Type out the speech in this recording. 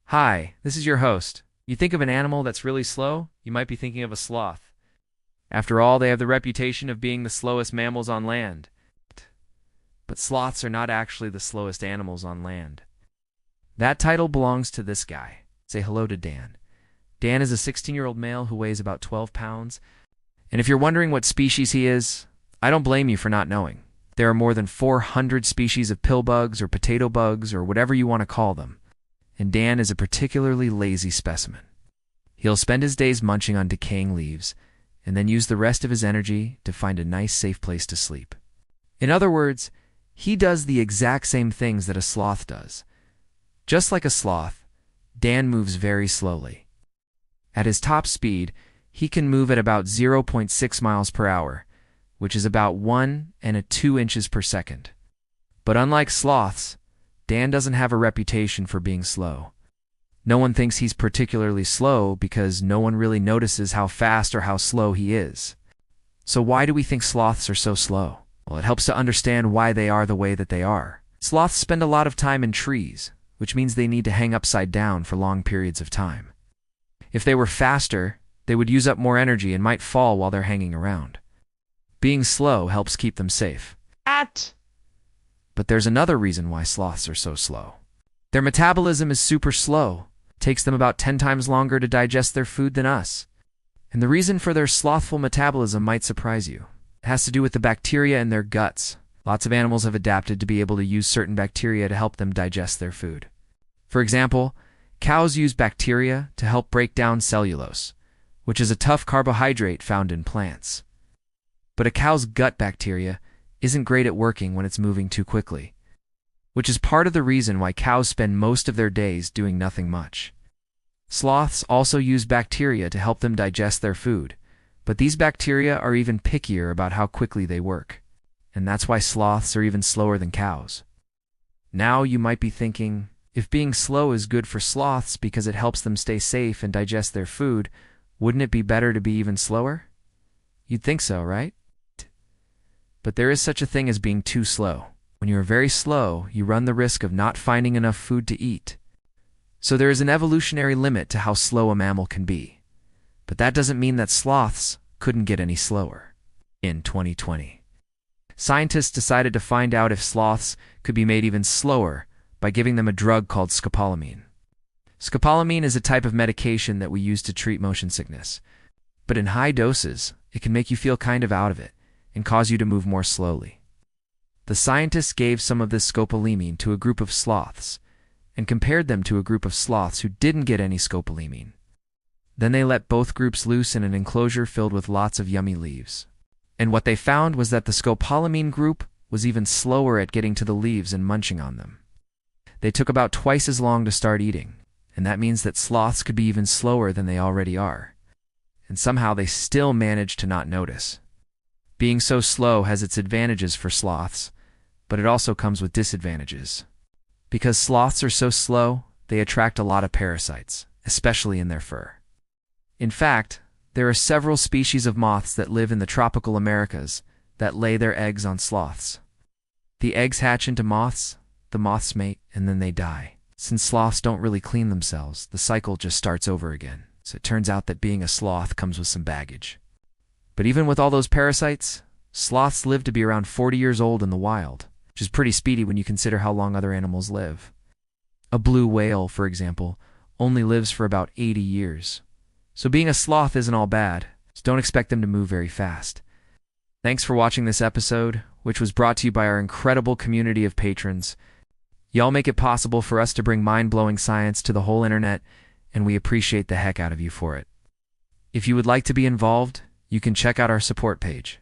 Hi, this is your host. You think of an animal that's really slow, you might be thinking of a sloth. After all, they have the reputation of being the slowest mammals on land. But sloths are not actually the slowest animals on land. That title belongs to this guy. Say hello to Dan. Dan is a 16-year-old male who weighs about 12 pounds. And if you're wondering what species he is, I don't blame you for not knowing. There are more than 400 species of pill bugs or potato bugs or whatever you want to call them. And Dan is a particularly lazy specimen. He'll spend his days munching on decaying leaves and then use the rest of his energy to find a nice, safe place to sleep. In other words, he does the exact same things that a sloth does. Just like a sloth, Dan moves very slowly. At his top speed, he can move at about 0.6 miles per hour, which is about 1 and 2 inches per second. But unlike sloths, Dan doesn't have a reputation for being slow. No one thinks he's particularly slow because no one really notices how fast or how slow he is. So why do we think sloths are so slow? Well, it helps to understand why they are the way that they are. Sloths spend a lot of time in trees, which means they need to hang upside down for long periods of time. If they were faster, they would use up more energy and might fall while they're hanging around. Being slow helps keep them safe. But there's another reason why sloths are so slow. Their metabolism is super slow. It takes them about 10 times longer to digest their food than us. And the reason for their slothful metabolism might surprise you. It has to do with the bacteria in their guts. Lots of animals have adapted to be able to use certain bacteria to help them digest their food. For example, cows use bacteria to help break down cellulose, which is a tough carbohydrate found in plants. But a cow's gut bacteria isn't great at working when it's moving too quickly, which is part of the reason why cows spend most of their days doing nothing much. Sloths also use bacteria to help them digest their food, but these bacteria are even pickier about how quickly they work, and that's why sloths are even slower than cows. Now you might be thinking, if being slow is good for sloths because it helps them stay safe and digest their food, wouldn't it be better to be even slower? You'd think so, right? But there is such a thing as being too slow. When you are very slow, you run the risk of not finding enough food to eat. So there is an evolutionary limit to how slow a mammal can be. But that doesn't mean that sloths couldn't get any slower. In 2020, scientists decided to find out if sloths could be made even slower by giving them a drug called scopolamine. Scopolamine is a type of medication that we use to treat motion sickness. But in high doses, it can make you feel kind of out of it and cause you to move more slowly. The scientists gave some of this scopolamine to a group of sloths and compared them to a group of sloths who didn't get any scopolamine. Then they let both groups loose in an enclosure filled with lots of yummy leaves. And what they found was that the scopolamine group was even slower at getting to the leaves and munching on them. They took about twice as long to start eating, and that means that sloths could be even slower than they already are. And somehow they still managed to not notice. Being so slow has its advantages for sloths, but it also comes with disadvantages. Because sloths are so slow, they attract a lot of parasites, especially in their fur. In fact, there are several species of moths that live in the tropical Americas that lay their eggs on sloths. The eggs hatch into moths, the moths mate, and then they die. Since sloths don't really clean themselves, the cycle just starts over again. So it turns out that being a sloth comes with some baggage. But even with all those parasites, sloths live to be around 40 years old in the wild, which is pretty speedy when you consider how long other animals live. A blue whale, for example, only lives for about 80 years. So being a sloth isn't all bad, so don't expect them to move very fast. Thanks for watching this episode, which was brought to you by our incredible community of patrons. Y'all make it possible for us to bring mind-blowing science to the whole internet, and we appreciate the heck out of you for it. If you would like to be involved, you can check out our support page.